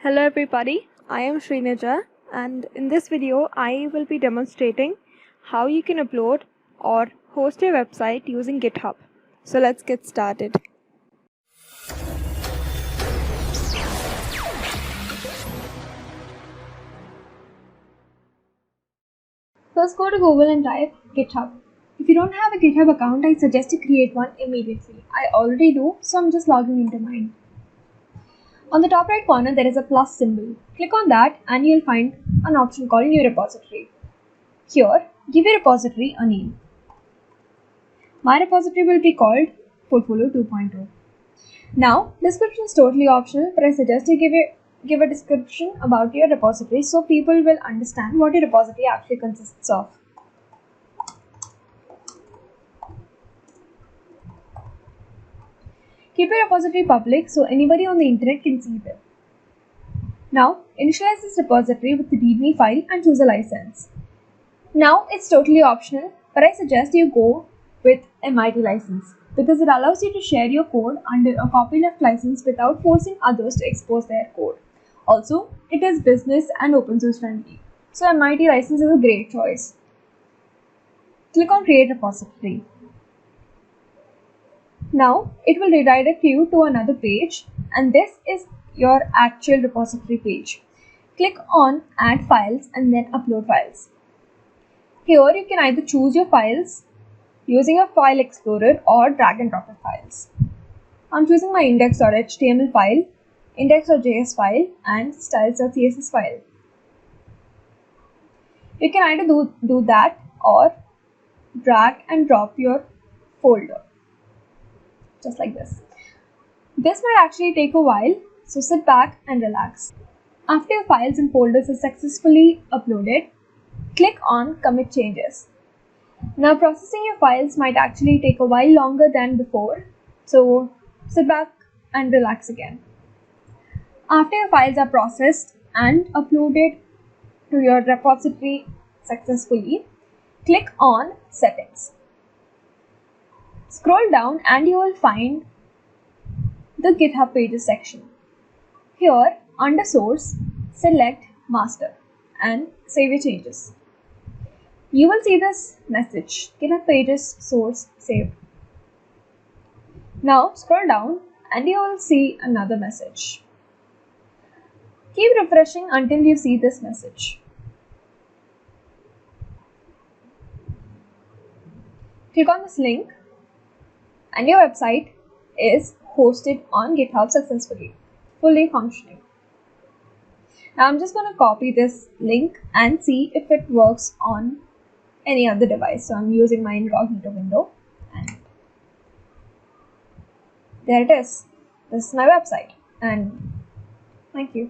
Hello everybody, I am Srinaja and in this video I will be demonstrating how you can upload or host a website using GitHub. So let's get started. First go to Google and type GitHub. If you don't have a GitHub account, I suggest you create one immediately. I already do, so I'm just logging into mine. On the top right corner, there is a plus symbol. Click on that and you'll find an option called New Repository. Here, give your repository a name. My repository will be called Portfolio 2.0. Now, description is totally optional, but I suggest you give a description about your repository so people will understand what your repository actually consists of. Keep your repository public so anybody on the internet can see it. Now, initialize this repository with the README file and choose a license. Now, it's totally optional, but I suggest you go with MIT license because it allows you to share your code under a copyleft license without forcing others to expose their code. Also, it is business and open source friendly. So MIT license is a great choice. Click on Create Repository. Now, it will redirect you to another page and this is your actual repository page. Click on Add Files and then Upload Files. Here you can either choose your files using a file explorer or drag and drop your files. I'm choosing my index.html file, index.js file and styles.css file. You can either do that or drag and drop your folder. Just like this. This might actually take a while, so sit back and relax. After your files and folders are successfully uploaded, click on Commit Changes. Now processing your files might actually take a while longer than before, so sit back and relax again. After your files are processed and uploaded to your repository successfully, click on Settings. Scroll down and you will find the GitHub Pages section. Here, under Source, select Master and save your changes. You will see this message, GitHub Pages Source Saved. Now, scroll down and you will see another message. Keep refreshing until you see this message. Click on this link and your website is hosted on GitHub successfully, fully functioning. Now I'm just going to copy this link and see if it works on any other device. So I'm using my incognito window and there it is. This is my website and thank you.